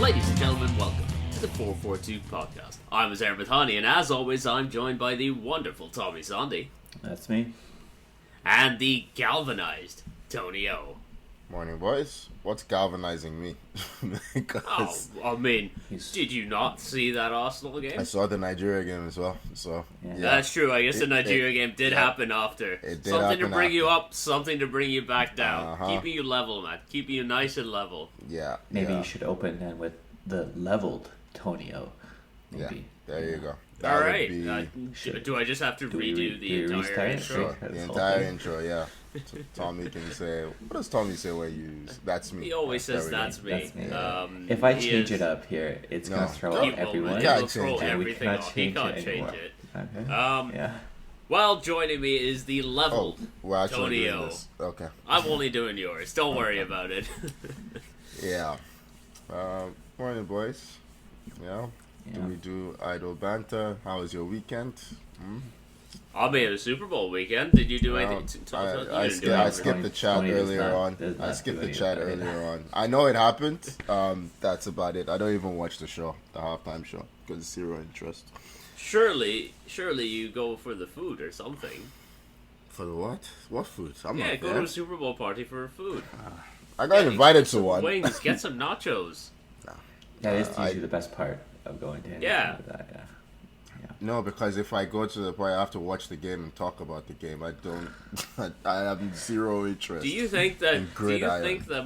Ladies and gentlemen, welcome to the 442 podcast. I'm Azar Bathani, and as always, I'm joined by the wonderful Tommy Sandy. That's me. And the galvanized Tony O. Morning, boys. What's galvanizing me? Because did you not see that Arsenal game? I saw the Nigeria game as well. So yeah. That's true. I guess the Nigeria game did happen after. It did something to bring after. you up, something to bring you back down. Uh-huh. Keeping you level, man. Keeping you nice and level. Yeah. Maybe you should open then with the leveled Tonio. Maybe. Yeah. There you go. All right. Do I just have to redo the entire intro? Sure. The entire intro, yeah. Tommy can say, what does Tommy say when you use, that's me? He always says, that's me. Yeah. If I change it up here, it's going to throw out everyone. He'll throw everything off. He can't change it. Okay. Well, joining me is the leveled we're actually doing Tonio. this. Okay. I'm only doing yours. Don't worry about it. Yeah. Morning, boys. Yeah. Do we do idle banter? How was your weekend? I mean, the Super Bowl weekend. Did you do anything? I skipped the chat earlier on. I know it happened. That's about it. I don't even watch the show, the halftime show, because it's zero interest. Surely you go for the food or something. For the what? What food? Go to a Super Bowl party for food. I got invited to one. Wings, get some nachos. Yeah, it's usually the best part of going to anything like that. Yeah. No, because if I go to the party, I have to watch the game and talk about the game. I don't. I have zero interest. Do you think that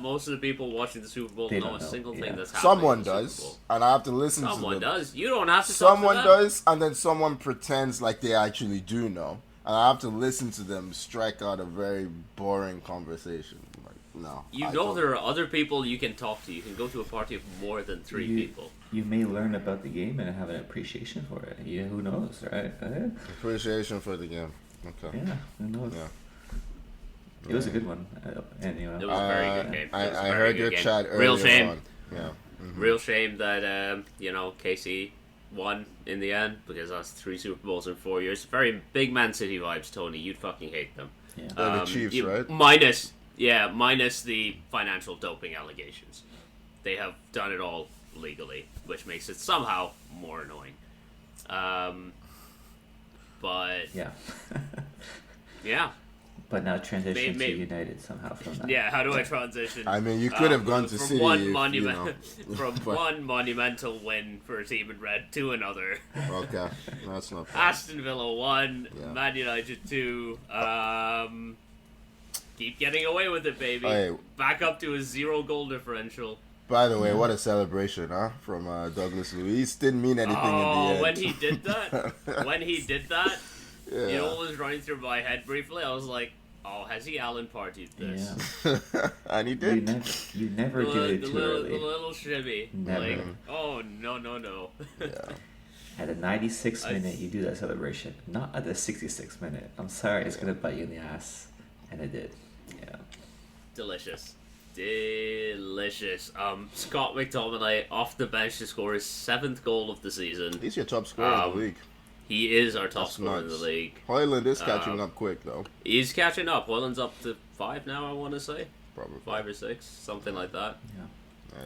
most of the people watching the Super Bowl know a single thing that's happening? Someone does, and I have to listen to them. Someone does. You don't have to. Someone does, and then someone pretends like they actually do know, and I have to listen to them strike out a very boring conversation. No. There are other people you can talk to. You can go to a party of more than three people. You may learn about the game and have an appreciation for it. Yeah, who knows, right? Appreciation for the game. Okay. Yeah, who knows? Yeah. It was a good one. And, it was a very good game. I heard your chat earlier. Real shame. On. Yeah. Mm-hmm. Real shame that KC won in the end, because that's 3 Super Bowls in 4 years. Very big Man City vibes, Tony. You'd fucking hate them. Yeah. The Chiefs, right? Minus the financial doping allegations. They have done it all legally, which makes it somehow more annoying. But yeah. Yeah. But now transition to United somehow from that. Yeah, how do I transition? I mean, you could have gone to City from one monumental win for a team in red to another. Okay, that's not fair. Aston Villa 1, Man United 2. Keep getting away with it, baby. Hey. Back up to a 0-goal differential. By the way, what a celebration, huh? From Douglas Luiz. Didn't mean anything in the end. When he did that, you know what was running through my head briefly? I was like, has he Alan partied this? Yeah. And he did. You never do it too early. The little shimmy. Never. Like, oh, no. Yeah. At the 96th minute, you do that celebration. Not at the 66th minute. I'm sorry, it's going to bite you in the ass. And it did. Yeah. Delicious. Scott McTominay off the bench to score his 7th goal of the season. He's your top scorer in the league. He is our top scorer in the league. Højlund is catching up quick, though. He's catching up. Højlund's up to 5 now, I want to say. Probably. 5 or 6, something like that. Yeah.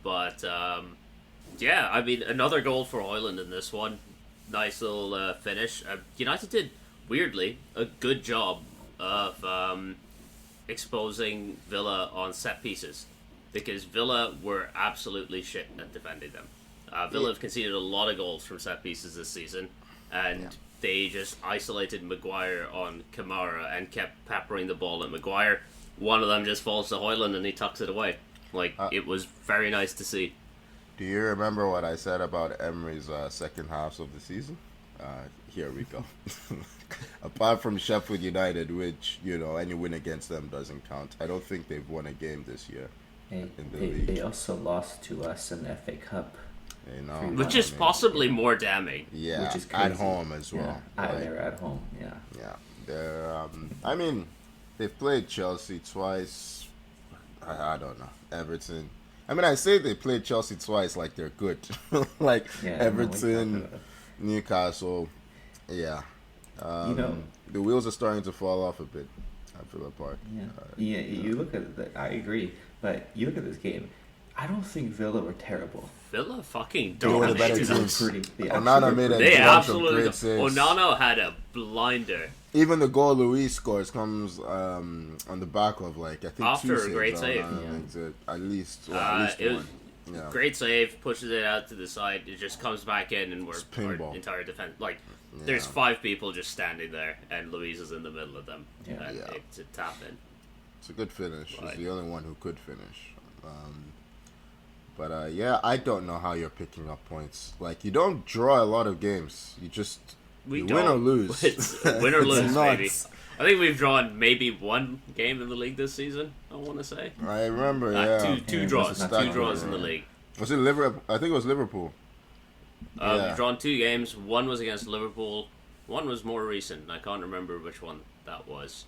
But, I mean, another goal for Højlund in this one. Nice little finish. United did, weirdly, a good job of exposing Villa on set pieces, because Villa were absolutely shit at defending them. Villa have conceded a lot of goals from set pieces this season, and they just isolated Maguire on Kamara and kept peppering the ball at Maguire. One of them just falls to Højlund and he tucks it away. It was very nice to see. Do you remember what I said about Emery's second halves of the season? Here we go. Apart from Sheffield United, which, any win against them doesn't count. I don't think they've won a game this year in the league. They also lost to us in the FA Cup. Which is possibly more damning. Yeah, which is at home as well. Yeah, they're at home, yeah. Yeah, they're, they've played Chelsea twice. I don't know. Everton. I say they played Chelsea twice like they're good. Everton, Newcastle, yeah. The wheels are starting to fall off a bit at Villa Park. Yeah, you look at I agree, but you look at this game. I don't think Villa were terrible. Villa fucking They were the better dominated teams. They Onana made a They bunch of absolutely. great saves. Onana had a blinder. Even the goal Luis scores comes on the back of I think After 2 a saves. great save. At least It was one. Yeah. great save, pushes it out to the side. It just comes back in, and our pinball. entire defense. There's 5 people just standing there, and Luis is in the middle of them. Yeah. And it's a tap in. It's a good finish. Right. He's the only one who could finish. But I don't know how you're picking up points. You don't draw a lot of games. You just win or lose. It's win or lose, nuts. baby. I think we've drawn maybe 1 game in the league this season. I want to say. I remember, two draws in the league. Was it Liverpool? I think it was Liverpool. We've drawn 2 games. 1 was against Liverpool. 1 was more recent. I can't remember which one that was.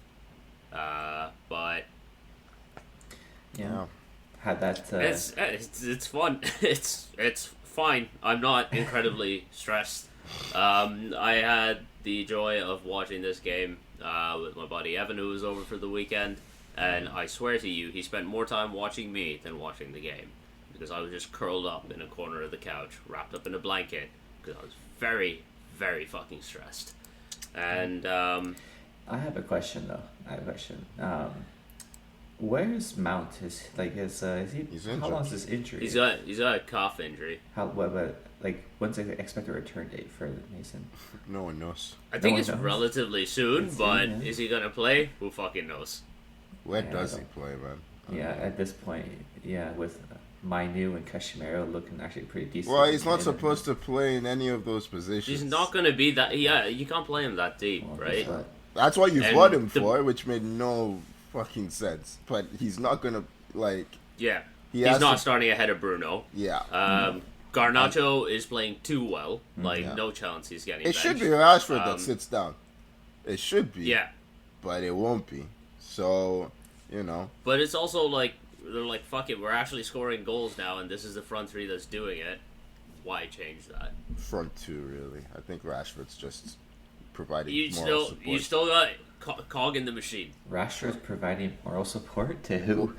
But yeah. Had that. It's fun. It's fine. I'm not incredibly stressed. I had the joy of watching this game with my buddy Evan, who was over for the weekend, and I swear to you, he spent more time watching me than watching the game, because I was just curled up in a corner of the couch, wrapped up in a blanket, because I was very, very fucking stressed. And I have a question though. Where's Mount? Is he? He's injured. How long is this injury? he's got a cough injury. When's the expected return date for Mason? No one knows. I think one it's knows. relatively soon, It's but soon, yeah. is he gonna play? Who fucking knows? Where Yeah, does I he play, man? Yeah, at this point, with Mainu and Kashimiro looking actually pretty decent. Well, he's not supposed to play in any of those positions. He's not gonna be that. Yeah, you can't play him that deep, right? That's what you And bought him for, which made no fucking sense. But he's not gonna Yeah, He he's has not to- starting ahead of Bruno. Yeah. Garnacho is playing too well. Yeah. No chance he's getting It benched. should be Rashford that sits down. It should be. Yeah, But it won't be. So, but it's also they're like, fuck it, we're actually scoring goals now, and this is the front 3 that's doing it. Why change that? front 2, really. I think Rashford's just providing You moral still support. got cog in the machine. Rashford's providing moral support to who?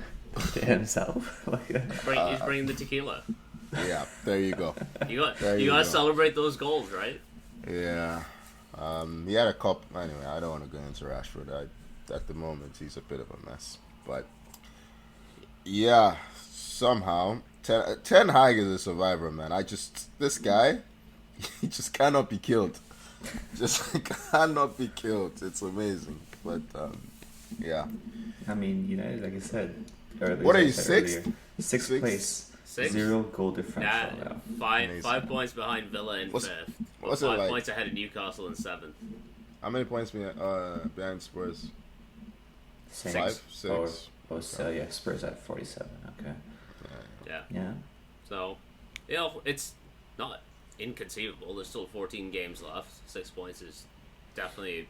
To himself. He's bringing the tequila. Yeah, there you go. You got There you you got to go. celebrate those goals, right? Yeah. He had a couple. Anyway, I don't want to go into Rashford. At the moment, he's a bit of a mess. But, yeah, somehow. Ten Hag is a survivor, man. This guy, he just cannot be killed. Just cannot be killed. It's amazing. But, yeah. I mean, United, like I said earlier. What are you, I said sixth? earlier, Sixth place. Sixth? 0 goal differential Nah, now. five Amazing. points behind Villa in What's- 5th. what's it 5 like? points ahead of Newcastle in 7th. How many points behind Spurs? Same. 5, 6. So yeah, Spurs at 47. Okay. Yeah. Yeah. So, it's not inconceivable. There's still 14 games left. 6 points is definitely...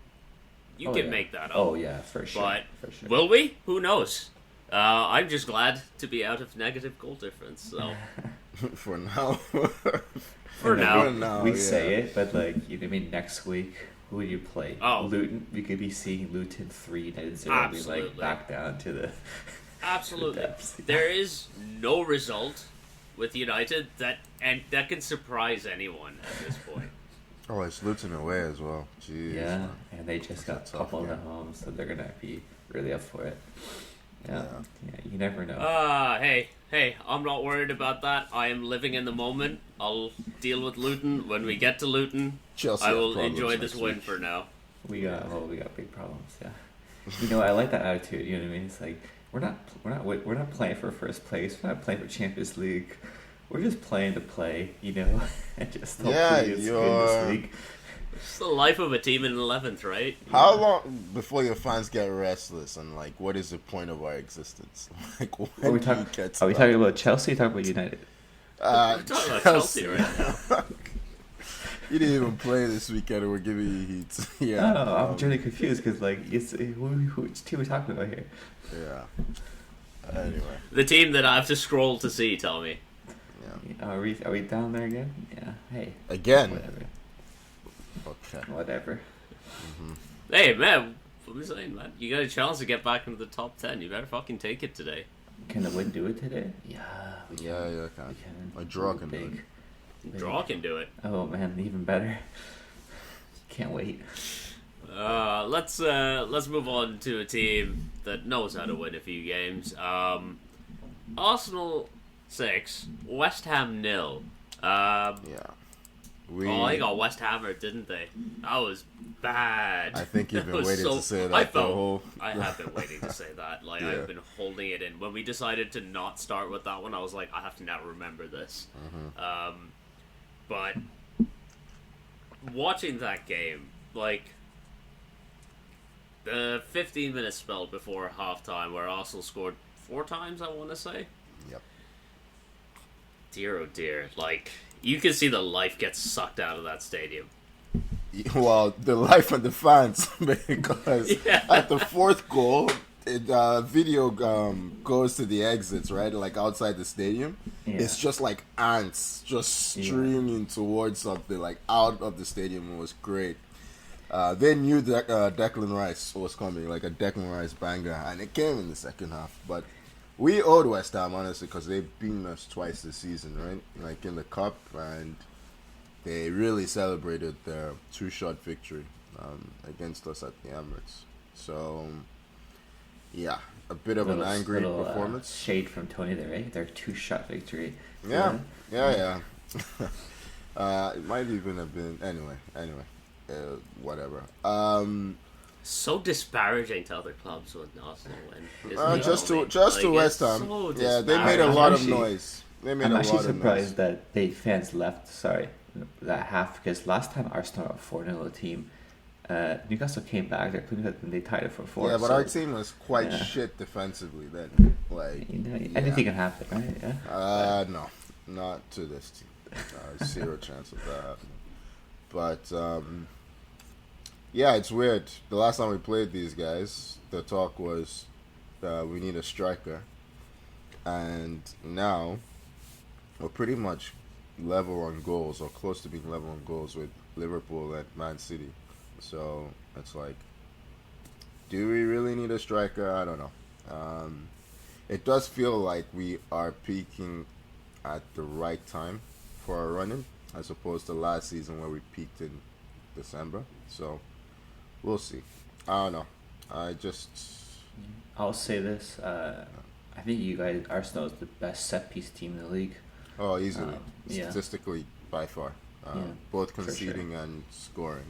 You can make that up. Oh yeah, for sure. But for sure. will we? Who knows? I'm just glad to be out of negative goal difference. So For now. for now, we say it, but next week, who do you play? Oh. Luton. We could be seeing Luton 3, United 0. Be Absolutely. back down to the. absolutely, depths. there is no result with United that can surprise anyone at this point. Oh, it's Luton away as well. Jeez. Yeah, man. and they just got That's a tough pummeled at game. home, so they're gonna be really up for it. Yeah, you never know. Hey, I'm not worried about that. I am living in the moment. I'll deal with Luton when we get to Luton. Chelsea I have will problems enjoy this next win week. for now. We got big problems. Yeah, I like that attitude. You know what I mean? It's like we're not playing for first place. We're not playing for Champions League. We're just playing to play. And just hopefully it's good this week. It's the life of a team in 11th, right? How long before your fans get restless and what is the point of our existence? When Are we do talking you get to about Chelsea? Or talking about United? We're talking about Chelsea right now. You didn't even play this weekend and we're giving you heat. Yeah. No, I'm really confused because which team are we talking about here? Yeah. Anyway. The team that I have to scroll to see, tell me. Yeah. Are we down there again? Yeah. Hey. Again. Whatever. Okay. Whatever. Hey, man, what am I saying, man? You got a chance to get back into the top 10. You better fucking take it today. Can the win do it today? Yeah. Yeah, We can. can. A draw can do it. Big. Draw can do it. Oh man, even better. Can't wait. Let's move on to a team that knows how to win a few games. Arsenal 6, West Ham 0. Yeah. They got West Hammered, didn't they? That was bad. I think you've been That was waiting to say that I the whole. have been waiting to say that. Like, Yeah. I've been holding it in. When we decided to not start with that one, I was like, I have to now remember this. But watching that game, like, the 15-minute spell before halftime where Arsenal scored 4 times, I want to say. Yep. Dear, oh dear. Like, you can see the life get sucked out of that stadium. Well, the life of the fans, because at the 4th goal, video goes to the exits, right? Like outside the stadium. Yeah. It's just like ants just streaming towards something, like out of the stadium. It was great. They knew that Declan Rice was coming, like a Declan Rice banger, and it came in the second half. But we owed West Ham, honestly, because they've beaten us twice this season, right? Like in the cup, and they really celebrated their 2-shot victory against us at the Emirates. So, yeah, a bit of an angry performance. Shade from Tony there, right? Their 2-shot victory. Yeah. It might even have been anyway. Whatever. So disparaging to other clubs when Arsenal win. Just to West Ham. So yeah, they made a lot of noise. I'm actually surprised that they fans left. That half, because last time Arsenal were 4-0 a team, Newcastle came back. They tied it for 4. Yeah, but our team was quite shit defensively then. Like anything can happen, right? Yeah. No, not to this team. 0 chance of that happening. But yeah, it's weird. The last time we played these guys, the talk was we need a striker, and now we're pretty much level on goals, or close to being level on goals with Liverpool and Man City. So it's like, do we really need a striker? I don't know. It does feel like we are peaking at the right time for our running, as opposed to last season where we peaked in December. So we'll see. I don't know. I'll say this. I think you guys, Arsenal is the best set-piece team in the league. Oh, easily. Statistically, by far. Both conceding and scoring.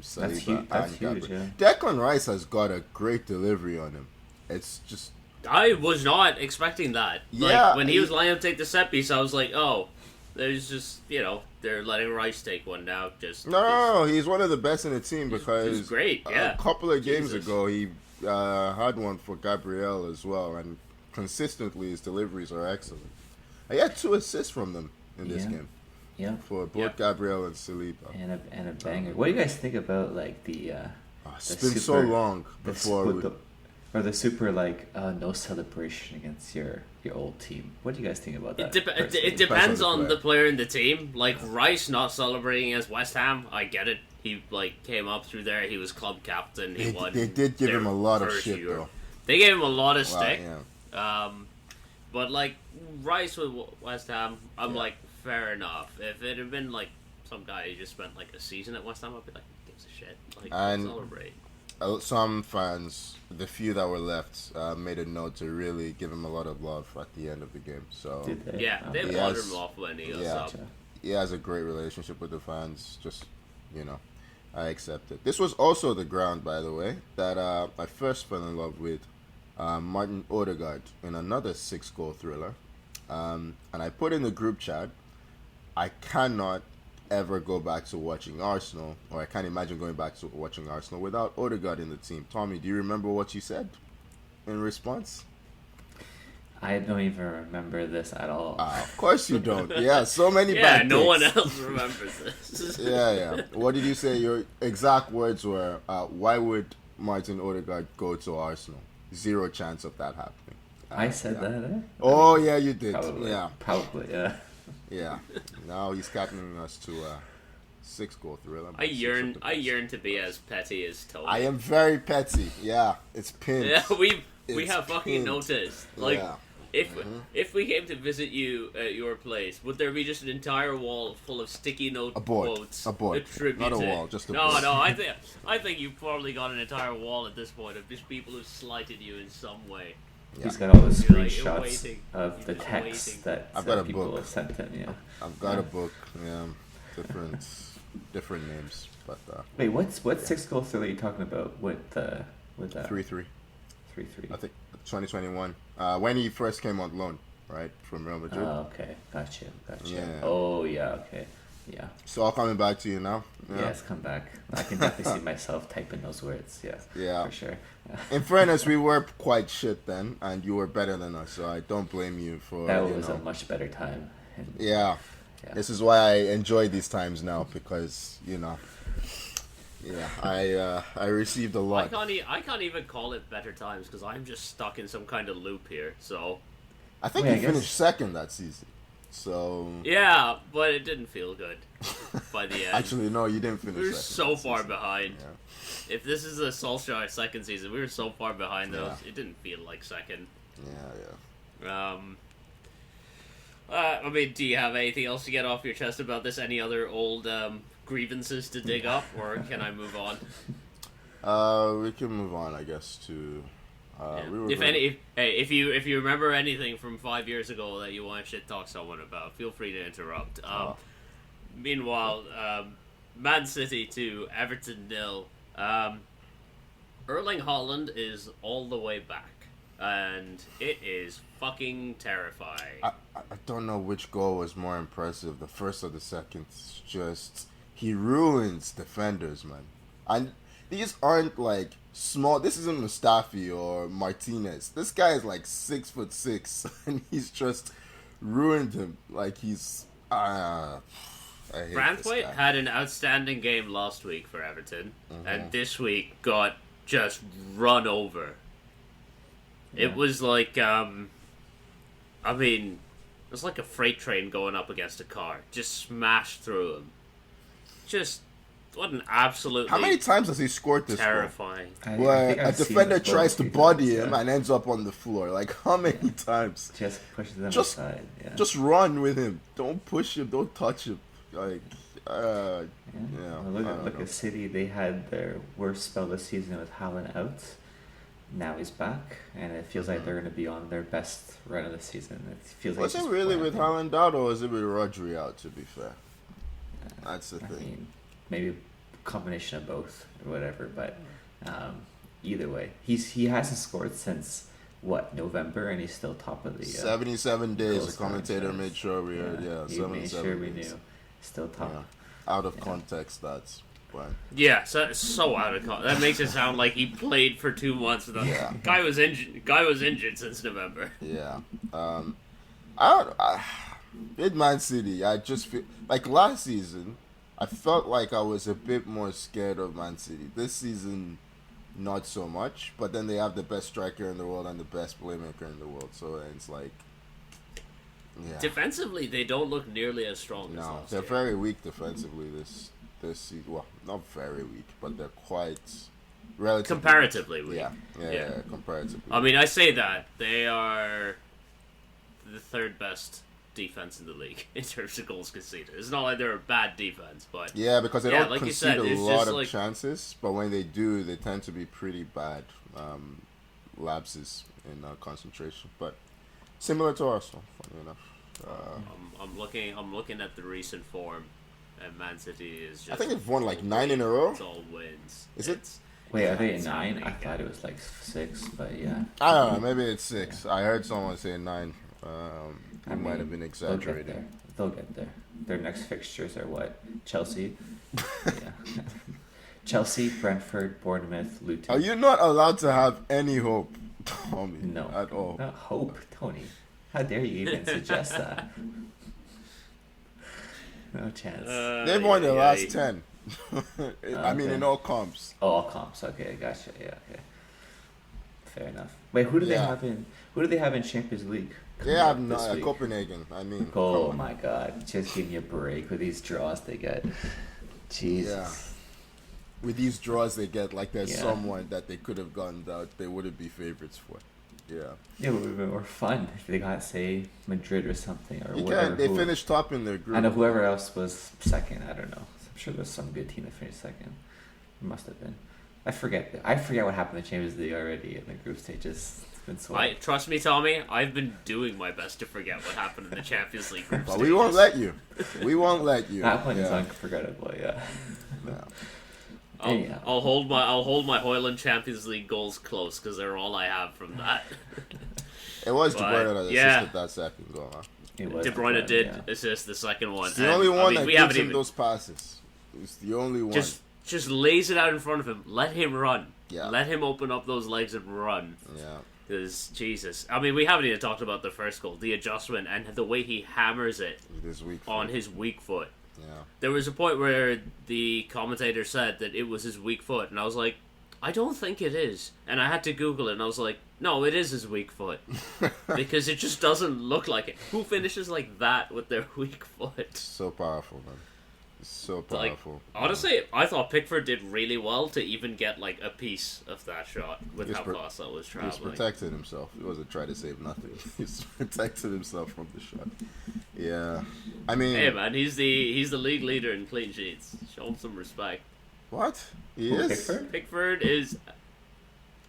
Saliba that's and huge, Gabriel. Declan Rice has got a great delivery on him. It's just... I was not expecting that. Yeah. Like, when he was lining up to take the set piece, I was like, oh, there's just, they're letting Rice take one now. No, he's one of the best in the team because he's great, yeah. A couple of games ago, he had one for Gabriel as well, and consistently his deliveries are excellent. I had 2 assists from them in this game. Yeah. For both Gabriel and Saliba. And a banger. What do you guys think about like the? It's been so long before the super no celebration against your old team. What do you guys think about that? It depends on the player in the team. Like Rice not celebrating against West Ham, I get it. He came up through there. He was club captain. He won. They did give him a lot of shit though. They gave him a lot of stick. Yeah. But like Rice with West Ham, I'm like, fair enough. If it had been like some guy who just spent like a season at West Ham, I'd be like, who gives a shit? Like, celebrate. Some fans, the few that were left, made a note to really give him a lot of love at the end of the game. So did they? Yeah, they wandered him off when he was up. He has a great relationship with the fans. Just I accept it. This was also the ground, by the way, that I first fell in love with Martin Odegaard in another 6-goal thriller. And I put in the group chat, I cannot ever go back to watching Arsenal, or I can't imagine going back to watching Arsenal without Odegaard in the team. Tommy, do you remember what you said in response? I don't even remember this at all. Of course you don't. Yeah, so many bad no picks. one else remembers this. Yeah. What did you say? Your exact words were, why would Martin Odegaard go to Arsenal? 0 chance of that happening. I said that, Oh, yeah, you did. Probably, yeah. Yeah. Now he's captaining us to a 6-goal thriller. I yearn to be as petty as Tony. I am very petty. Yeah, it's pinned. Yeah, we have fucking noticed. Like, Yeah. if we came to visit you at your place, would there be just an entire wall full of sticky note quotes A board. attributed? Not a wall, just a no, board. no. I think you've probably got an entire wall at this point of just people who've slighted you in some way. He's got all the You're like, screenshots waiting. of You're the just texts waiting. that I've got a people book. have sent him. Yeah. I've got a book. Yeah, different names, but Wait, what 6 goal thriller are you talking about with 3-3. 3-3? I think 2021. When he first came on loan, right, from Real Madrid. Oh, okay, gotcha. Yeah. Oh, yeah, okay, yeah. It's all coming back to you now. Yeah. Yes, come back. I can definitely see myself typing those words. Yeah, Yeah. for sure. In fairness, we were quite shit then, and you were better than us, so I don't blame you for. That was a much better time. And, Yeah. yeah. This is why I enjoy these times now because I received a lot. I can't even call it better times because I'm just stuck in some kind of loop here. So I think Wait, I he guess- finished second that season. So yeah, but it didn't feel good by the end. actually, no, you didn't finish. we were second so that far season. behind. Yeah. If this is the Solskjaer second season, we were so far behind those. Yeah. It didn't feel like second. Yeah. I mean, do you have anything else to get off your chest about this? Any other old grievances to dig up, or can I move on? We can move on, I guess, to. Yeah. We were If you remember anything from 5 years ago that you want to shit talk someone about, feel free to interrupt. Meanwhile, Man City 2, Everton 0. Erling Haaland is all the way back, and it is fucking terrifying. I don't know which goal was more impressive, the first or the second. It's just he ruins defenders, man. And these aren't like small. This isn't Mustafi or Martinez. This guy is like 6'6", and he's just ruined him. Like he's. I hate this Branthwaite guy. had an outstanding game last week for Everton, and this week got just run over. It was like, I mean, it was like a freight train going up against a car. Just smashed through him. Just, what an absolutely How many times has he scored this goal? terrifying. Where a defender tries to body him and ends up on the floor. Like, how many times? Just pushes them Just- aside. Yeah. Just run with him. Don't push him. Don't touch him. Like, yeah. Well, I look don't know. at City. They had their worst spell this season with Haaland out. Now he's back, and it feels like they're going to be on their best run of the season. It feels like Was it's it just really with planned. Haaland out or was it with Rodri out, to be fair? That's the I thing. mean, maybe a combination of both or whatever. But either way, he hasn't scored since November, and he's still top of the 77 days, goal the commentator scoring made sure we heard. Yeah, he made 77 sure we days. knew. Still top. Yeah. Out of context, that's fine. Yeah, so out of context. That makes it sound like he played for 2 months. Yeah. Guy was injured since November. Yeah. With Man City, I just feel like last season, I felt like I was a bit more scared of Man City. This season, not so much. But then they have the best striker in the world and the best playmaker in the world. So it's like, yeah. Defensively, they don't look nearly as strong as No, last they're year. very weak defensively this season. Well, not very weak, but they're quite relatively Comparatively weak. Yeah, comparatively. I mean, I say that they are the third best defense in the league in terms of goals conceded. It's not like they're a bad defense, but Yeah, because they Yeah, don't like you concede said, a it's lot just of like- chances, but when they do, they tend to be pretty bad lapses in concentration. But similar to Arsenal, funny enough. I'm looking at the recent form, and Man City is just. I think they've won like 9 in a row. It's all wins. Is it? It's- Wait, are they it's at 9? I happening thought again. it was like 6, but yeah. I don't know. Maybe it's 6. I heard someone say 9. I mean, might have been exaggerating. They'll get there. Their next fixtures are what? Chelsea? Yeah. Chelsea, Brentford, Bournemouth, Luton. Are you not allowed to have any hope, Tommy? No. At all. Not hope, Tony. How dare you even suggest that? No chance. They've won their yeah, last yeah. 10. I mean, Okay. in all comps. Oh, all comps. Okay, gotcha. Yeah, okay. Fair enough. Wait, who do they Yeah. have in? Who do they have in Champions League? They have this week? Copenhagen. I mean, Oh come on. my God! Just give me a break with these draws they get. Jesus. Yeah. With these draws they get, like there's Yeah. someone that they could have gone that they wouldn't be favorites for. Yeah. Yeah, it would have been more fun if they got, say, Madrid or something, or You whatever. can't. They finished top in their group. I know whoever else was second. I don't know. I'm sure there's some good team that finished second. It must have been. I forget what happened in the Champions League already in the group stages. It's been so. Trust me, Tommy. I've been doing my best to forget what happened in the Champions League group But stages. we won't let you. We won't let you. That one is unforgettable. Yeah. Yeah. I'll hold my Hoyland Champions League goals close because they're all I have from that. It was De But, Bruyne that assisted that second goal. Huh? It was De Bruyne did yeah. assist the second one. It's the only one that we gives haven't him even those passes. It's the only one. just lays it out in front of him. Let him run. Yeah. Let him open up those legs and run. Yeah. Because Jesus, I mean, we haven't even talked about the first goal, the adjustment, and the way he hammers it This week on his weak foot. Yeah. There was a point where the commentator said that it was his weak foot, and I was like, I don't think it is. And I had to Google it, and I was like, no, it is his weak foot. Because it just doesn't look like it. Who finishes like that with their weak foot? So powerful, man. It's so powerful. Honestly, I thought Pickford did really well to even get like a piece of that shot with how fast that was traveling. He's protected himself. He wasn't trying to save nothing. He's protected himself from the shot. Yeah. I mean, hey man, he's the league leader in clean sheets. Show him some respect. what? He is? Pickford? Pickford is.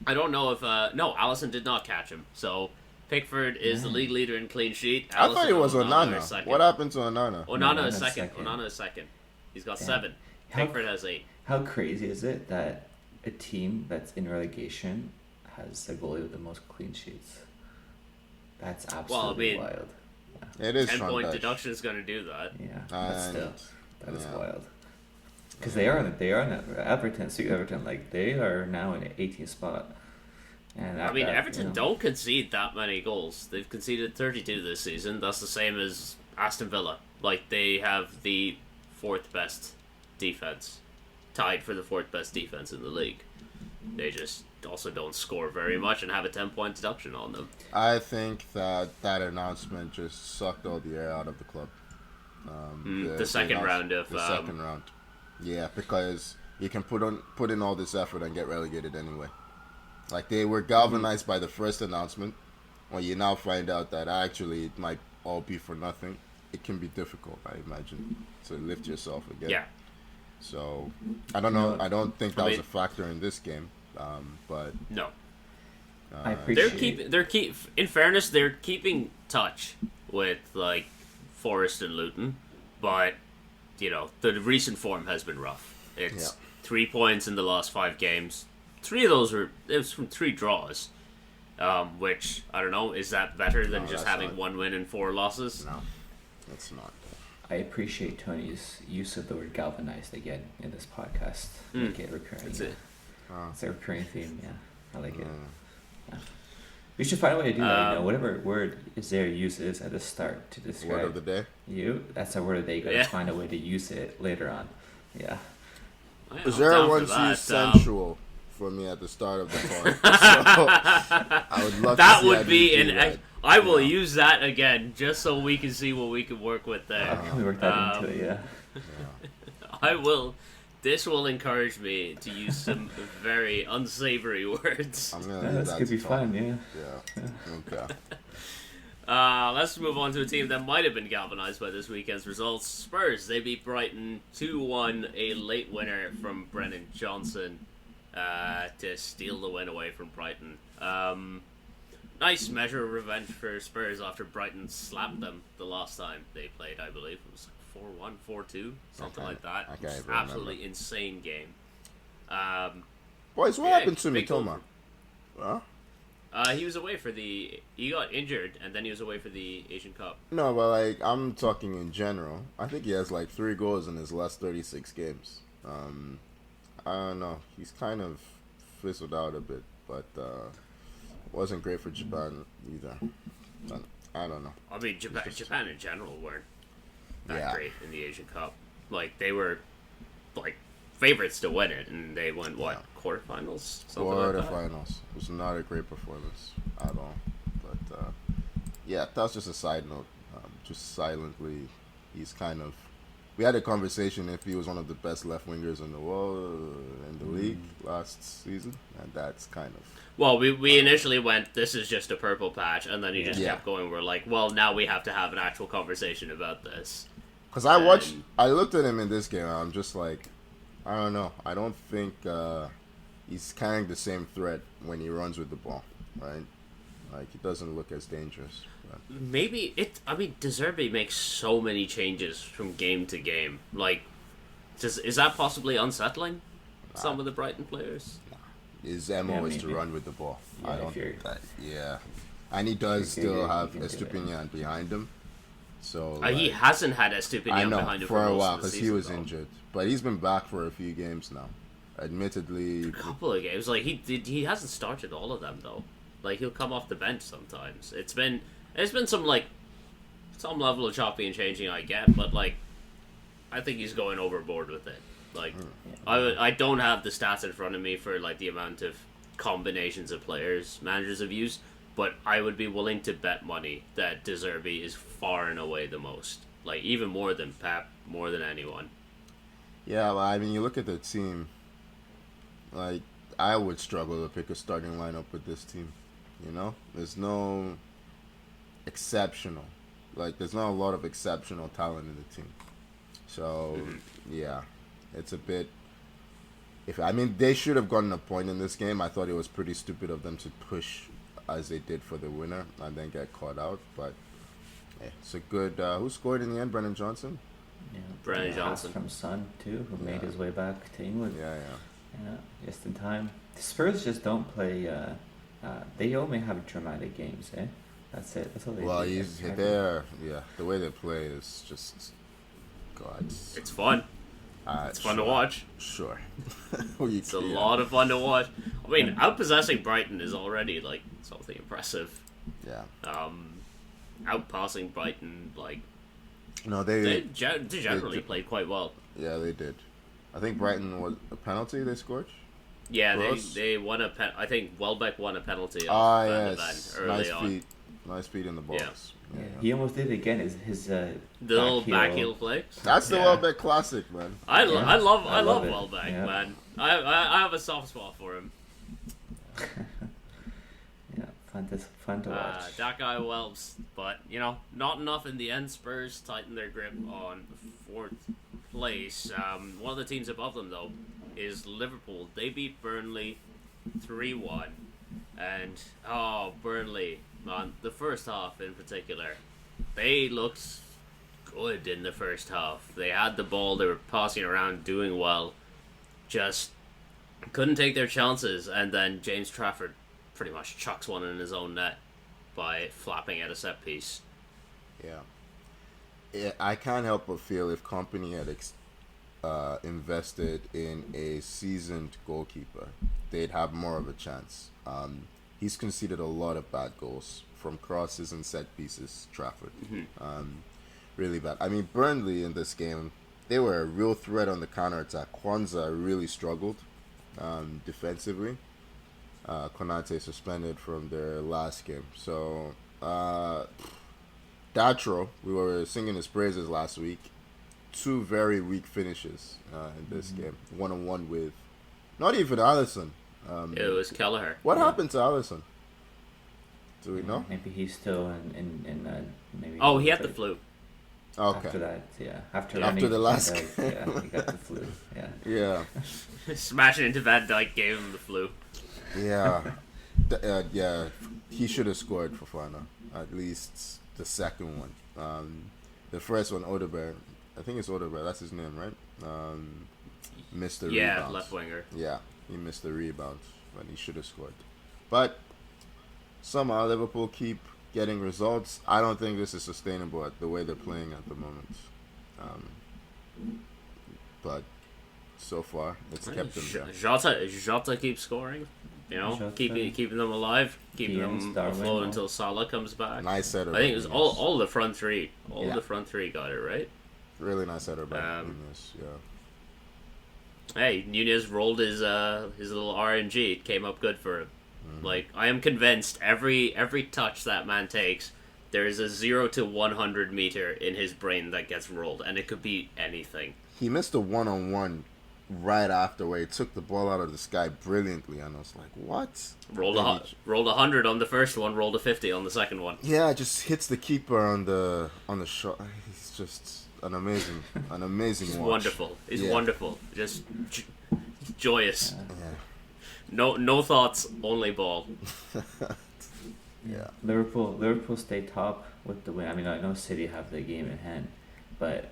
I don't know if no, Allison did not catch him. So Pickford is the league leader in clean sheet. I thought it was Onana is Onana. second. What happened to Onana? Onana is Onana's second. second. Onana is second. He's got Damn. 7. How- Pickford has 8. How crazy is it that a team that's in relegation has the goalie with the most clean sheets? That's absolutely wild. It is 10-point Sean deduction is going to do that. Yeah, but And- still, that is yeah. wild. Because they are Everton, Everton, like they are now in the 18th spot. And I mean, Everton don't concede that many goals. They've conceded 32 this season. That's the same as Aston Villa. Like, they have the 4th best defense. Tied for the 4th best defense in the league. They just also don't score very much and have a 10-point deduction on them. I think that announcement just sucked all the air out of the club. The second round of... The second round. Yeah, because you can put in all this effort and get relegated anyway. Like, they were galvanized by the first announcement. When you now find out that actually it might all be for nothing, it can be difficult, I imagine, to lift yourself again. Yeah. So, I don't know. I don't think that was a factor in this game. But No. I appreciate in fairness, they're keeping touch with, like, Forest and Luton. But, you know, the recent form has been rough. It's 3 points in the last 5 games. 3 of those it was from 3 draws, which, I don't know, is that better than just having 1 win and 4 losses? No, it's not. I appreciate Tony's use of the word galvanized again in this podcast. Make it recurring. That's yeah. it. It's a recurring theme, yeah. I like it. Yeah. We should find a way to do that, you know, whatever word is there, use it at the start to describe Word of the day. you. That's a word of the day. You gotta Yeah. find a way to use it later on. Yeah. Is I'm there down a for one that. used sensual for me at the start of the pod? So, I would love That to see would how be you do an. that. I will use that again just so we can see what we can work with there. Can we work that into it? Yeah. I will. This will encourage me to use some very unsavory words. I'm gonna Yeah, leave that's that gonna to be Tom. fun, yeah. Yeah. Okay. Let's move on to a team that might have been galvanized by this weekend's results. Spurs, they beat Brighton 2-1, a late winner from Brennan Johnson to steal the win away from Brighton. Nice measure of revenge for Spurs after Brighton slapped them the last time they played, I believe. It was 4-1, 4-2, something like that. I It can't was even absolutely remember. insane game. Boys, what Yeah, happened to big Mitoma? Huh? He was away for he got injured, and then he was away for the Asian Cup. No, but like I'm talking in general. I think he has like 3 goals in his last 36 games. I don't know. He's kind of fizzled out a bit, but wasn't great for Japan either. I don't know. I mean, Japan in general weren't that Yeah. great in the Asian Cup. Like, they were, like, favorites to win it, and they went, what, quarterfinals? Something like that? Quarterfinals. It was not a great performance at all. But yeah, that's just a side note. Just silently, he's kind of we had a conversation if he was one of the best left wingers in the world in the league last season, and that's kind of. Well, we initially went, this is just a purple patch, and then he just Yeah. kept going. We're like, well, now we have to have an actual conversation about this. Because I looked at him in this game, and I'm just like, I don't know. I don't think he's carrying the same threat when he runs with the ball, right? Like, he doesn't look as dangerous. But. Maybe De Zerbi makes so many changes from game to game. Like, is that possibly unsettling? Some of the Brighton players? His MO is to run with the ball. Yeah, I don't. if Yeah, and he does still have you can do it. Estupinian behind him. So He hasn't had Estupinian I know behind him for a most while of the because he season, was though. injured, but he's been back for a few games now. Admittedly, A couple of games, like he hasn't started all of them though. Like he'll come off the bench sometimes. It's been some level of choppy and changing, I get, but like I think he's going overboard with it. Like I don't have the stats in front of me for like the amount of combinations of players managers have used, but I would be willing to bet money that De Zerbi is far and away the most. Like even more than Pep, more than anyone. yeah. Well, I mean, you look at the team. Like, I would struggle to pick a starting lineup with this team. You know, there's no exceptional. Like, there's not a lot of exceptional talent in the team. So, yeah, it's a bit. They should have gotten a point in this game. I thought it was pretty stupid of them to push as they did for the winner and then get caught out. But it's a good. Who scored in the end? Brennan Johnson. Yeah. Brennan Yeah, Johnson. from Son too, who made Yeah. his way back to England. Yeah. Yeah, just in time. The Spurs just don't play. They only have dramatic games, eh? That's it. That's all they Well, do. he's there. Yeah, the way they play is just. God. It's fun. It's fun to watch. Sure. It's a lot of fun to watch. I mean, outpossessing Brighton is already like something impressive. Yeah. Outpassing Brighton, like No, they generally played quite well. Yeah, they did. I think Brighton was a penalty they scored. Yeah, Gross? they won I think Welbeck won a penalty off Van de Yes. Ven early Nice on. feet. Nice feet in the box. Yeah, he almost did it again. His The little back heel flex. That's the Yeah. Welbeck classic, man. I love love it. Welbeck, Yeah. man. I have a soft spot for him. Yeah, fun to watch. That guy whelps, but not enough in the end. Spurs tighten their grip on fourth place. One of the teams above them though is Liverpool. They beat Burnley 3-1, and Burnley, man, the first half in particular, they looked good in the first half. They had the ball, they were passing around, doing well, just couldn't take their chances, and then James Trafford pretty much chucks one in his own net by flapping at a set piece. Yeah, I can't help but feel if Company had invested in a seasoned goalkeeper, they'd have more of a chance. He's conceded a lot of bad goals from crosses and set pieces, Trafford. Really bad. I mean, Burnley in this game, they were a real threat on the counter-attack. Kwanzaa really struggled defensively. Konate suspended from their last game. So, Datro, we were singing his praises last week. 2 very weak finishes in this game. 1-on-1 with not even Alisson. It was Kelleher. What happened to Alisson? Do we know? Maybe he's still in maybe. Oh, he had the flu. Okay. After that, yeah. After the last game. Yeah, he got the flu. Yeah. Yeah. Smashing into Van Dijk gave him the flu. Yeah. Yeah. He should have scored for Fana. At least the second one. The first one, Odegaard. I think it's Odegaard. That's his name, right? Missed the rebound. Left winger. Yeah, he missed the rebound, but he should have scored. But somehow Liverpool keep getting results. I don't think this is sustainable at the way they're playing at the moment. But so far, it's kept them there. Jota keeps scoring. Jota. Keeping them alive, keeping Keane's them afloat Darwin, until Salah comes back. Nice header. I think it was by all the front three. Yeah. The front three got it right. Really nice header by Nunez, yeah. Hey, Nunez rolled his little RNG. It came up good for him. Like, I am convinced every touch that man takes there is a 0 to 100 meter in his brain that gets rolled, and it could be anything. He missed a one-on-one right after where he took the ball out of the sky brilliantly, and I was like, what? Rolled 100 on the first one, rolled a 50 on the second one. Yeah, just hits the keeper on the shot. He's just an amazing He's watch. wonderful. He's wonderful. Just joyous. Yeah. No thoughts, only ball. Yeah. Liverpool stayed top with the win. I mean, I know City have the game in hand, but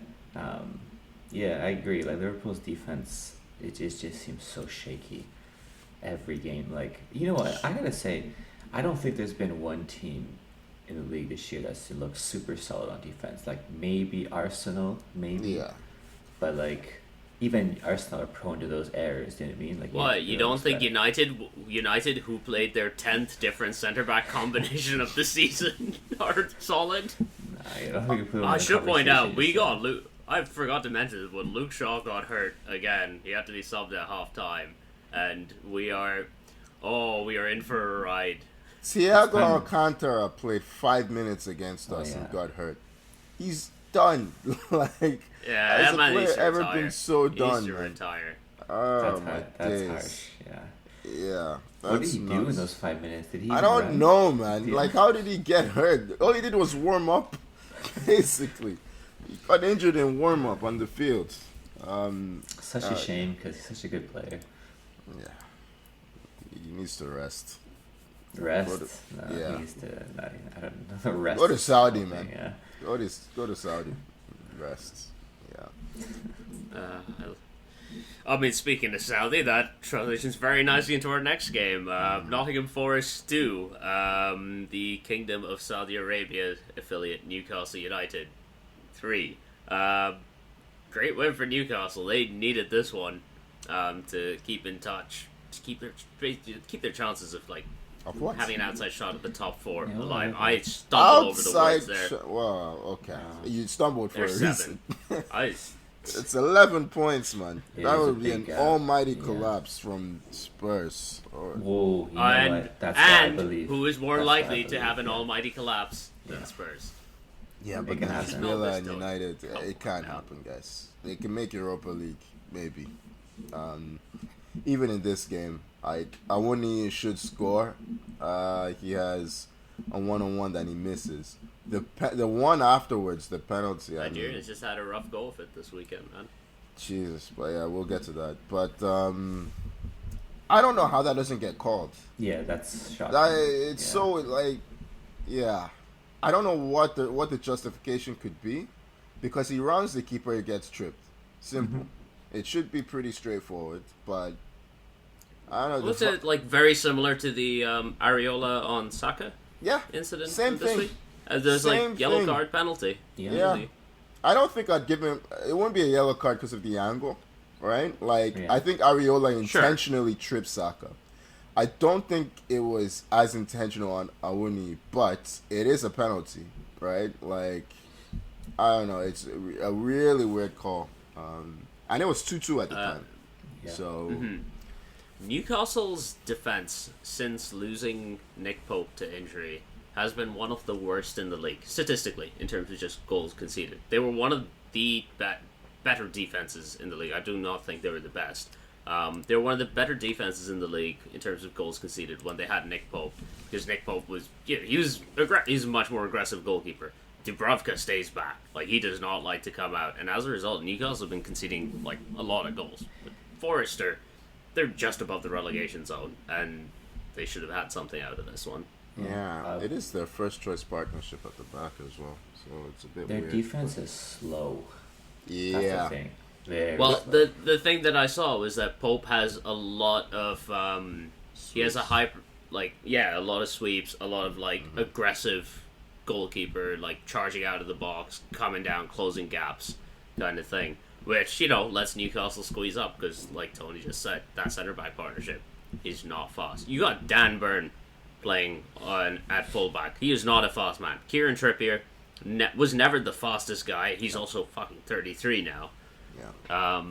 yeah, I agree. Like Liverpool's defense, it just seems so shaky every game. Like, you know what? I gotta say, I don't think there's been one team in the league this year that's looked super solid on defense. Like maybe Arsenal, maybe. Yeah. But like, even Arsenal are prone to those errors. You know what I mean? Like, What, you don't think United, who played their 10th different centre back combination of the season, are solid? Nah, you don't think you put them in I the should point out, conversation, so. Luke. I forgot to mention this, but Luke Shaw got hurt again. He had to be subbed at half time, and we are in for a ride. Thiago Alcantara played 5 minutes against us and got hurt. He's done. Like, Yeah, has that a man player needs to ever retire. been so He done, needs to man? retire. Oh, That's days. harsh. Yeah. Yeah. What did he do in nuts. those 5 minutes? Did he? I even don't run? know, man. Yeah. Like, how did he get hurt? All he did was warm up, basically. He got injured in warm up on the field. Such a shame because he's such a good player. Yeah. He needs to rest. Rest? No, yeah. he needs to. I don't know. Rest. Go to is Saudi, something, man. Yeah. Go to Saudi. Rest. Yeah. I mean, speaking of Saudi, that transitions very nicely into our next game. Nottingham Forest 2, the Kingdom of Saudi Arabia affiliate Newcastle United 3. Great win for Newcastle. They needed this one to keep in touch, to keep their chances of Of what? having an outside shot at the top 4 Yeah, alive. well, I stumbled over the Outside words there. Wow, okay. You stumbled for a There's reason. 7. It's 11 points, man. It That is a would be big an gap. almighty Yeah. collapse from Spurs. Whoa, you know And, what? That's what I believe. who is more That's what I likely to believe, have an yeah. almighty collapse than Yeah. Spurs? Yeah, It but can then happen. Villa and No, United, no, it can't no. happen, guys. They can make Europa League, maybe. Even in this game, Awoni should score. He has a one-on-one that he misses. The one afterwards, the penalty. Nigerians just had a rough go of it this weekend, man. Jesus, but yeah, we'll get to that. But I don't know how that doesn't get called. Yeah, that's shocking. It's so like, yeah, I don't know what the justification could be, because he runs the keeper, he gets tripped. Simple. It should be pretty straightforward, but I don't know. Was it very similar to the Areola on Saka Yeah, incident same this thing. week? There's Same yellow thing. card penalty. Yeah. I don't think I'd give him. It wouldn't be a yellow card because of the angle, right? Like, Yeah. I think Areola Sure. intentionally tripped Saka. I don't think it was as intentional on Awuni, but it is a penalty, right? Like, I don't know. It's a really weird call. And it was 2-2 at the time. Yeah. So, Newcastle's defense since losing Nick Pope to injury has been one of the worst in the league, statistically, in terms of just goals conceded. They were one of the better defenses in the league. I do not think they were the best. They were one of the better defenses in the league in terms of goals conceded when they had Nick Pope, because Nick Pope was, he's a much more aggressive goalkeeper. Dubravka stays back. He does not like to come out, and as a result, Newcastle have been conceding a lot of goals. But Forrester, they're just above the relegation zone, and they should have had something out of this one. yeah, it is their first choice partnership at the back as well. So it's a bit Their weird. defense is slow. That's Yeah. the thing. Very Well, slow. the thing that I saw was that Pope has a lot of he has a a lot of sweeps, a lot of aggressive goalkeeper, charging out of the box, coming down, closing gaps, kind of thing, which lets Newcastle squeeze up, because like Tony just said, that centre back partnership is not fast. You got Dan Burn playing at fullback. He is not a fast man. Kieran Trippier was never the fastest guy. He's also fucking 33 now. Yeah.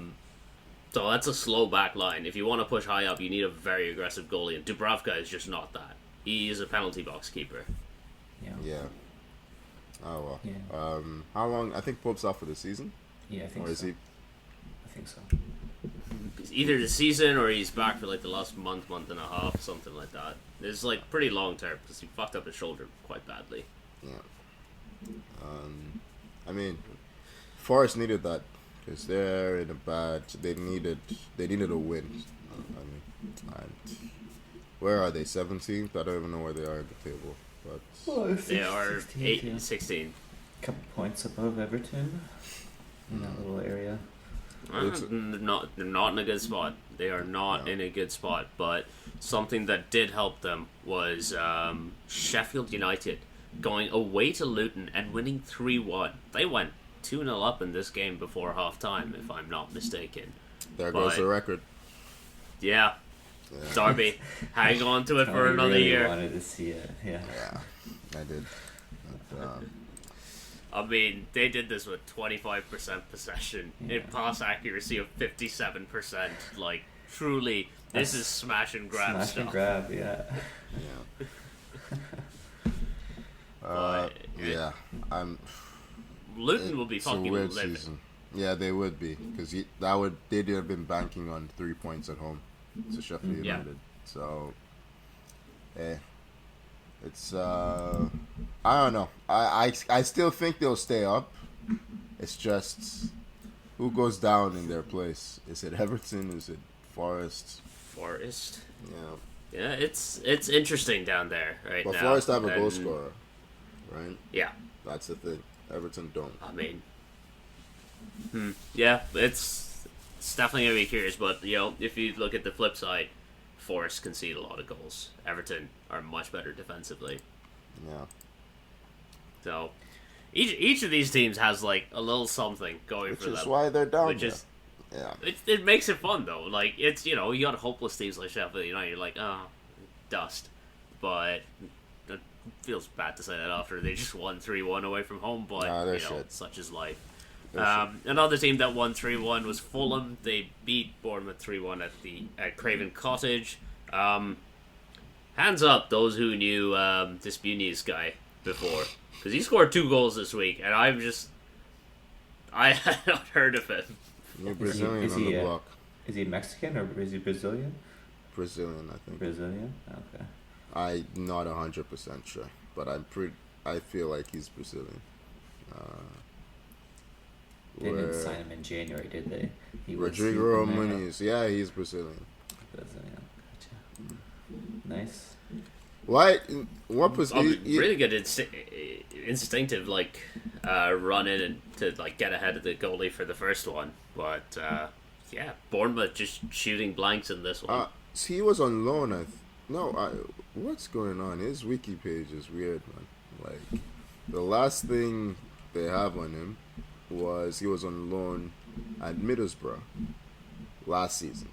So that's a slow back line. If you want to push high up, you need a very aggressive goalie, and Dubravka is just not that. He is a penalty box keeper. Yeah. Yeah. Oh well. Yeah. How long? I think Pope's out for the season. Yeah, I think Or is so. he? I think so. It's either the season or he's back for like the last month and a half, something like that. It's like pretty long term because he fucked up his shoulder quite badly. Yeah. I mean, Forest needed that because they're in a bad. They needed a win. I mean, and where are they? 17th. I don't even know where they are in the table. But Well, They are 16th, yeah. 16. Couple points above Everton in that little area. They're not in a good spot. They are not No. in a good spot. But something that did help them was Sheffield United going away to Luton and winning 3-1. They went 2-0 up in this game before half time, if I'm not mistaken. there goes But- the record. Yeah, Yeah. Derby, hang on to it for Tony another really year. wanted to see it. Yeah. Yeah, I did. But, I mean, they did this with 25% possession, Yeah. and pass accuracy of 57%. Like, truly, this That's is smash and grab Smash stuff. and grab, yeah. yeah. But, Yeah, I'm. Luton will be It's a fucking weird livid. season. Yeah, they would be because they'd have been banking on 3 points at home to Sheffield Yeah. United. So, it's I don't know. I still think they'll stay up. It's just who goes down in their place. Is it Everton? Is it Forest? Forest. Yeah, Yeah, it's interesting down there right but now. Forest have a goal And, scorer, right? Yeah, That's the thing. Everton don't. I mean, yeah, it's definitely gonna be curious. But if you look at the flip side, Forest concede a lot of goals. Everton are much better defensively. Yeah. So each of these teams has like a little something going Which for is them, why they're down which there. is Yeah. it makes it fun though. Like it's you got hopeless teams like Sheffield United. You're like dust, but it feels bad to say that after they just won 3-1 away from home. But Nah, they're shit. such is life. They're Another team that won 3-1 was Fulham. They beat Bournemouth 3-1 at Craven Cottage. Hands up those who knew this Muniz guy before, because he scored 2 goals this week, and I had not heard of him. You're Brazilian is on he, the block. Is he Mexican or is he Brazilian? Brazilian, I think. Brazilian? Okay. I'm not 100% sure, but I feel like he's Brazilian. They didn't Where- sign him in January, did they? He was Rodrigo he- Muniz. Yeah, he's Brazilian. Brazilian. Gotcha. Nice. Why? What was Really good instinctive run in and to get ahead of the goalie for the first one, but yeah, Bournemouth just shooting blanks in this one. he was on loan. What's going on? His wiki page is weird, man. Like the last thing they have on him was he was on loan at Middlesbrough last season.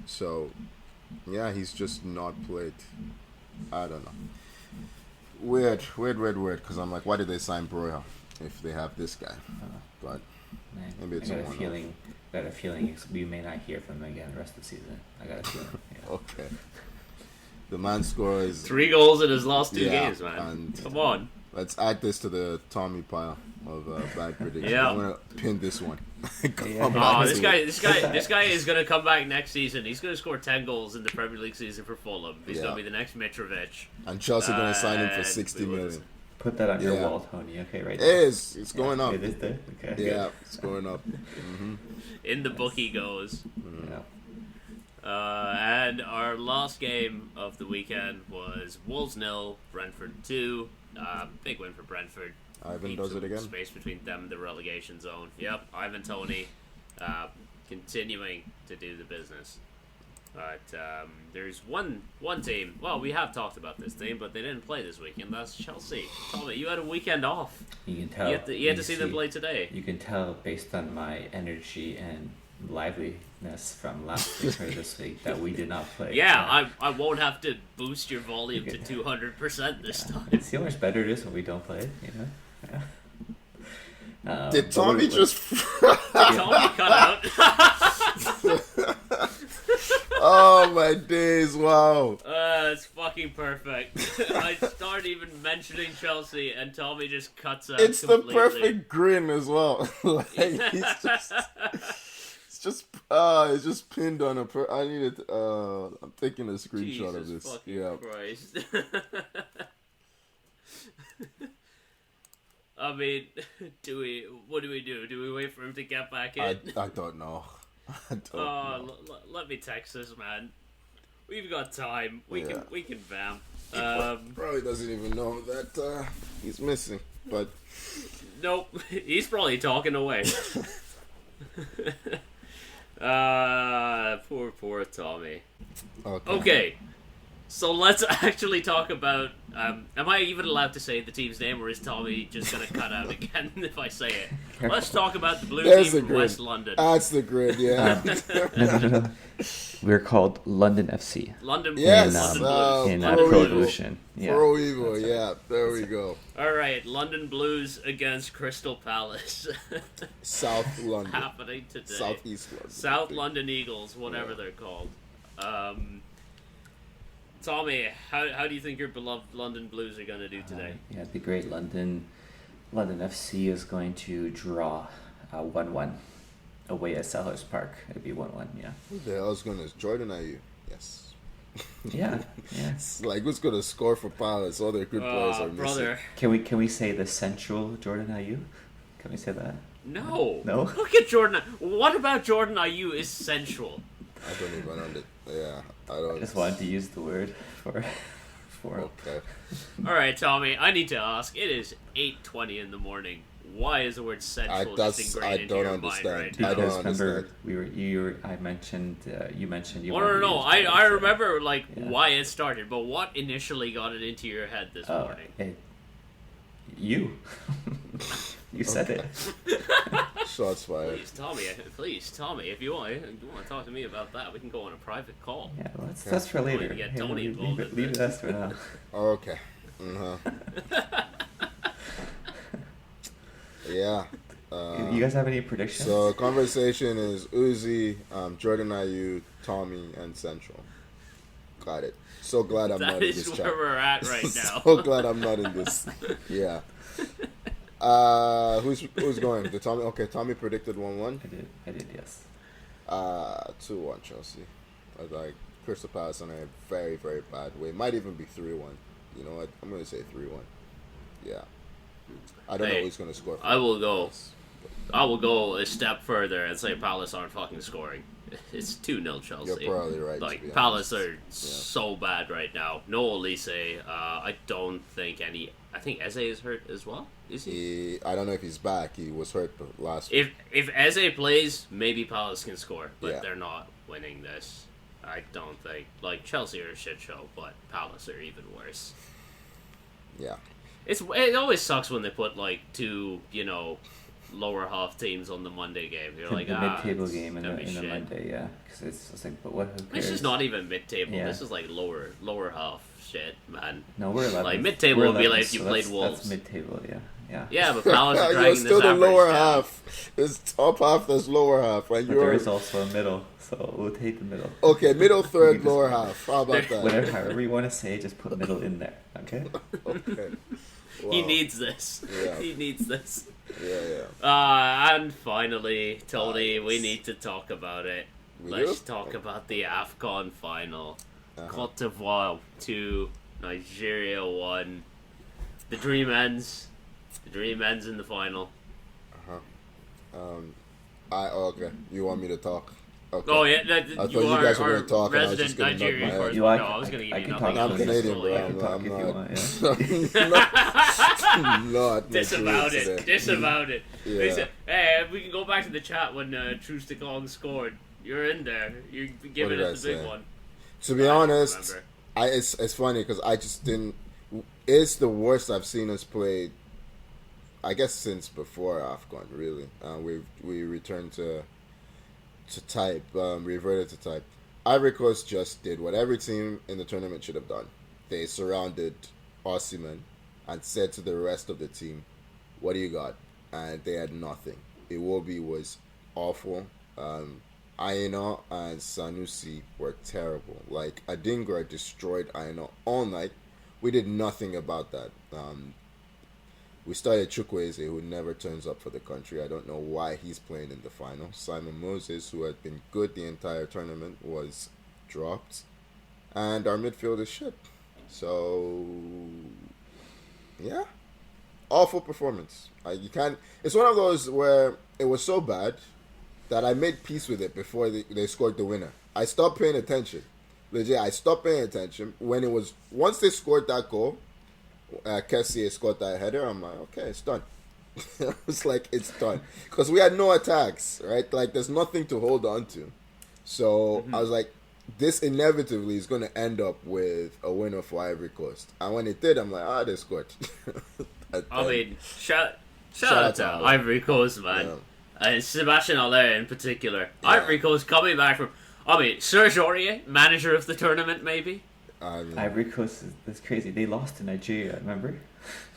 So yeah, he's just not played. I don't know. Weird. Because I'm like, why did they sign Broja if they have this guy? But Man, maybe it's I a got a one-off. feeling we may not hear from him again the rest of the season. I got a feeling. Yeah. Okay. The man scores. 3 goals in his last 2 Yeah, games, man. and- Come on. Let's add this to the Tommy pile of bad predictions. Yeah. I'm gonna pin this one. Come Yeah. back Oh, to it. this guy is gonna come back next season. He's gonna score 10 goals in the Premier League season for Fulham. He's Yeah. gonna be the next Mitrovic. And Chelsea gonna sign him for And 60 we will- million. Put that on your Yeah. wall, Tony. Okay, right It there. is. It's going up. It is there? Okay. Yeah, it's going up. Hmm. In the book he goes. Yeah. And our last game of the weekend was Wolves 0, Brentford 2. Big win for Brentford. Ivan Keep does some it again. Space between them and the relegation zone. Yep, Ivan Toney continuing to do the business. But there's one team. Well, we have talked about this team, but they didn't play this weekend. That's Chelsea. Tommy, you had a weekend off. You can tell. You had to see them play today. You can tell based on my energy and liveliness from last week or this week that we did not play. Yeah, I won't have to boost your volume to 200% this time. See how much better it is when we don't play, you know? Yeah. Did Tommy just? Tommy cut out. Oh my days! Wow. It's fucking perfect. I start even mentioning Chelsea, and Tommy just cuts out. It's completely. the perfect grin as well. Like, it's just pinned on a I needed I'm taking a screenshot of Jesus this. fucking Yeah. Christ. I mean, what do we do? Do we wait for him to get back in? I don't know. I don't know. Let me text this man. We've got time. We can vamp. Probably doesn't even know that he's missing, but Nope. He's probably talking away. Poor Tommy. Okay. So let's actually talk about. Am I even allowed to say the team's name, or is Tommy just gonna cut out again if I say it? Let's talk about the blue There's team the from grid. West London. That's the grid, yeah. No. We're called London FC London Blues. Yes, London Blues. in Pro Pro Evo. Evolution. Yeah. Pro Evo, yeah. There we go. All right, London Blues against Crystal Palace. South London. Happening today. Southeast London. South London Eagles, whatever they're called. Tommy, how do you think your beloved London Blues are going to do today? Yeah, the great London FC is going to draw 1-1 away at Selhurst Park. It'd be 1-1, yeah. Who the hell's gonna Jordan? Are you? Yes. Yeah. It's like, who's gonna score for Palace? All their good players are missing. Brother. Can we say the central Jordan Ayew? Can we say that? No. No? Look at Jordan. What about Jordan Ayew is sensual? I don't even understand. Yeah, I don't. I just wanted to use the word for Okay. All right, Tommy, I need to ask. It is 8:20 in the morning. Why is the word sensual just ingrained into your mind right now? I don't Because remember understand. I mentioned you mentioned you. Oh, wanted to no. use I Jordan, so- remember like Yeah. why it started, but what initially got it into your head this morning? You. You said it. Shots fired. Please, Tommy, if you want to talk to me about that, we can go on a private call. Yeah, well, that's for later. to get Hey, Tony involved in leave this. us for now. Okay. Yeah. You guys have any predictions? So conversation is Uzi, Jordan Ayew, Tommy, and Central. Got it. So glad I'm not That in is this where chat. we're at right now. So glad I'm not in this. Yeah. Who's going? Did Tommy? Okay, Tommy predicted 1-1. I did, yes. 2-1 Chelsea. I like Crystal Palace on a very, very bad way. Might even be 3-1. You know what? I'm gonna say 3-1. Yeah. I don't know who's gonna score. I will go a step further and say Palace aren't fucking scoring. It's 2-0 Chelsea. You're probably right. Like to be Palace honest. are so bad right now. No Elise. I don't think any. I think Eze is hurt as well. Is he? I don't know if he's back. He was hurt last week. If Eze plays, maybe Palace can score, but Yeah. they're not winning this. I don't think. Like Chelsea are a shit show, but Palace are even worse. Yeah. It always sucks when they put like two lower half teams on the Monday game. You're like the mid-table it's game in gonna the be shit. Monday, yeah. Because it's just like, but what? Who cares? This is not even mid-table. Yeah. This is like lower half shit, man. No, we're 11. Like mid-table would be like if you played Wolves. That's mid-table, yeah. Yeah, but Palace are You're dragging still this the average lower down. half. There's top half, there's lower half. And But you're there is also a middle, so we'll take the middle. okay, middle You third, just- lower half. How about that? Whatever, however you want to say, just put middle in there, okay? Okay. He Wow. needs this. Yeah. He needs this. Yeah. And finally, Tony, we yes. need to talk about it. We Let's do? talk about the AFCON final. Uh-huh. Cote d'Ivoire 2, Nigeria 1. The dream ends. The dream ends in the final. Okay. You want me to talk? Okay. Oh yeah, I thought you you are guys were our gonna talk and I was resident just gonna nod my Nigerian head. correspondent. You No, I was gonna give I you can nothing. talk I'm Canadian, bro. I can talk if you want, yeah. Not Disavowed Nigerian it. today. Disavowed it. Yeah. They said, hey, we can go back to the chat when Truce de Kong scored. You're in there. You're giving did us I the big say? one. To be I don't honest, remember. it's funny because I just didn't. It's the worst I've seen us play. I guess since before AFCON, really. We returned to type, reverted to type. Ivory Coast just did what every team in the tournament should have done. They surrounded Osimhen and said to the rest of the team, "What do you got?" And they had nothing. Iwobi was awful. Aina and Sanusi were terrible. Like Adingra destroyed Aina all night. we did nothing about that. We started Chukwueze, who never turns up for the country. I don't know why he's playing in the final. Simon Moses, who had been good the entire tournament, was dropped. And our midfield is shit. So, yeah. Awful performance. You can't. It's one of those where it was so bad that I made peace with it before they scored the winner. I stopped paying attention. Legit, I stopped paying attention when it was once they scored that goal. Kessie scored that header. I'm like, okay, it's done. I was like, it's done because we had no attacks, right? Like, there's nothing to hold on to. So I was like, this inevitably is going to end up with a winner for Ivory Coast. And when it did, I'm like, they scored. I mean, shout out to Ivory Coast, man. Yeah. And Sebastian Haller in particular. Yeah. Ivory Coast coming back from... I mean, Serge Aurier, manager of the tournament, maybe? Ivory Coast is crazy. They lost to Nigeria, remember?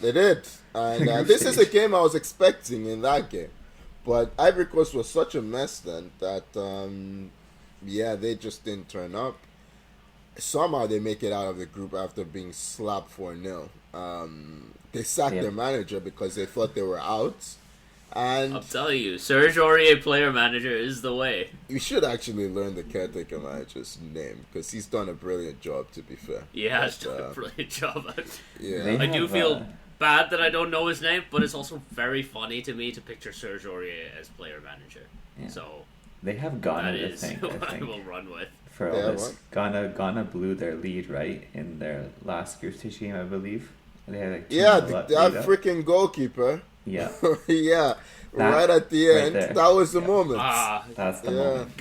They did. And this is a game I was expecting in that game. But Ivory Coast was such a mess then that, they just didn't turn up. Somehow they make it out of the group after being slapped 4-0. They sacked their manager because they thought they were out. And I'll tell you, Serge Aurier, player manager, is the way. you should actually learn the caretaker manager's name because he's done a brilliant job, to be fair. He has done a brilliant job. Yeah. I do feel bad that I don't know his name, but it's also very funny to me to picture Serge Aurier as player manager. Yeah. So they have Ghana, that is I think. what I will run with. For all this, Ghana blew their lead, right, in their last group stage game, I believe. They had like that freaking goalkeeper. Yeah. Yeah. Right at the end. That was the moment. That's the moment.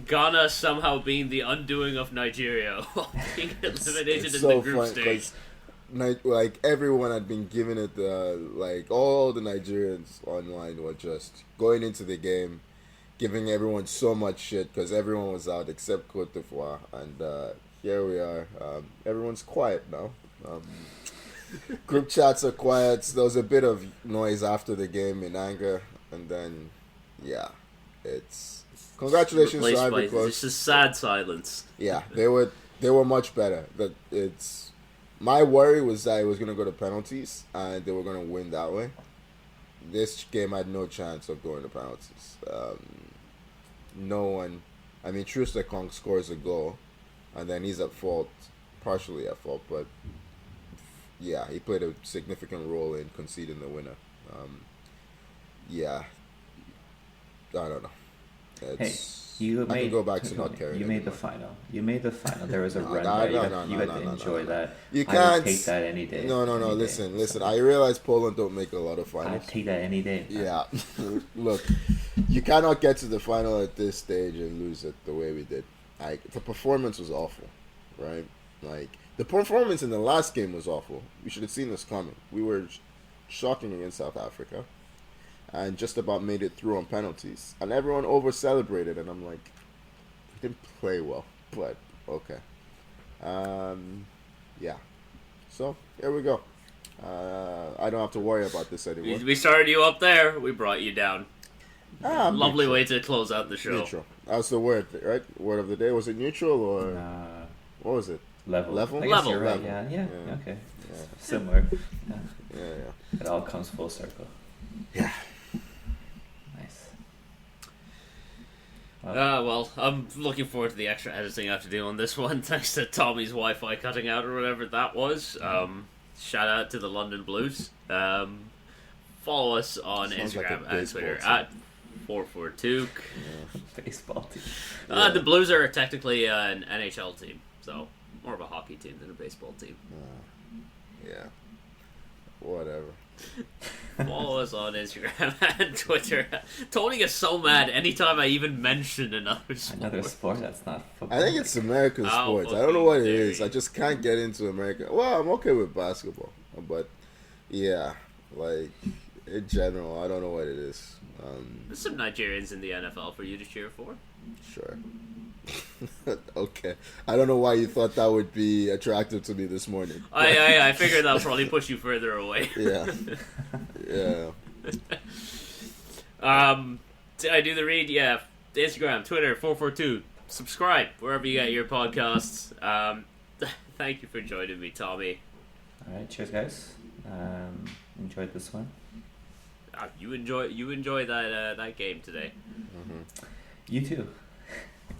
Ghana somehow being the undoing of Nigeria, being eliminated in the group stage. Like, everyone had been giving it all the Nigerians online were just going into the game, giving everyone so much shit because everyone was out except Cote d'Ivoire. And here we are. Everyone's quiet now. Group chats are quiet. There was a bit of noise after the game in anger, and then, it's congratulations to Ivory Coast. It's just sad silence. Yeah, they were much better. My worry was that it was gonna go to penalties, and they were gonna win that way. This game had no chance of going to penalties. No one. I mean, Troost-Ekong scores a goal, and then he's at fault, partially at fault, but. Yeah, he played a significant role in conceding the winner. I don't know. You I can go back to not caring. You made the final. There was a run. You had to enjoy that. You can't I would take that any day. No. Listen. I realize Poland don't make a lot of finals. I'd take that any day. Yeah. Look, you cannot get to the final at this stage and lose it the way we did. The performance was awful, right? The performance in the last game was awful. We should have seen this coming. We were shocking against South Africa and just about made it through on penalties. And everyone over-celebrated, and I'm like, we didn't play well, but okay. So, here we go. I don't have to worry about this anymore. We started you up there, we brought you down. Lovely neutral. way to close out the show. Neutral. That was the word, right? Word of the day. Was it neutral or... what was it? Level. Level. You're right. Yeah. Okay. Yeah. Similar. Yeah. It all comes full circle. Yeah. Nice. Well, I'm looking forward to the extra editing I have to do on this one, thanks to Tommy's Wi-Fi cutting out or whatever that was. Shout out to the London Blues. Follow us on Instagram and Twitter at 442. Baseball team. The Blues are technically an NHL team, so more of a hockey team than a baseball team. Whatever. Follow us on Instagram and Twitter. Tony gets so mad anytime I even mention another sport. Another sport that's not football. I think it's American sports. I don't know what it is. I just can't get into American. Well, I'm okay with basketball, but in general, I don't know what it is. There's some Nigerians in the NFL for you to cheer for. Sure. Okay. I don't know why you thought that would be attractive to me this morning. I figured that'll probably push you further away. Yeah. Did I do the read? Yeah. Instagram, Twitter, 442. Subscribe wherever you get your podcasts. Thank you for joining me, Tommy. All right, cheers, guys. Enjoyed this one. You enjoy that game today. You too.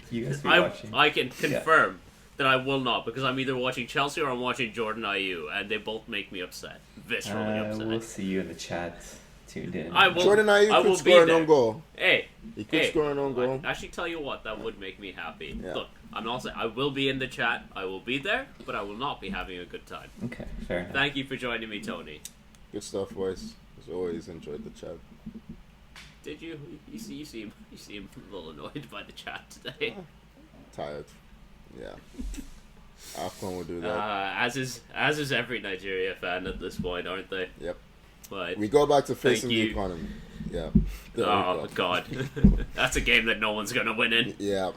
You guys be watching. I can confirm that I will not, because I'm either watching Chelsea or I'm watching Jordan Ayew, and they both make me upset, viscerally upset. We'll see you in the chat. Tuned in. Jordan Ayew could score an own goal. Hey, he could score an own goal. Actually, tell you what, that would make me happy. Yeah. Look, I'm not saying I will be in the chat. I will be there, but I will not be having a good time. Okay, fair enough. Thank you for joining me, Tony. Good stuff, boys. As always, enjoyed the chat. Did you? You seem a little annoyed by the chat today. Tired. Yeah. AFCON will do that. As is every Nigeria fan at this point, aren't they? Yep. But we go back to facing the economy. Yeah. Oh God, that's a game that no one's gonna win in. Yeah.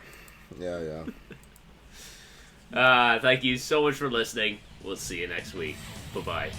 Thank you so much for listening. We'll see you next week. Bye bye.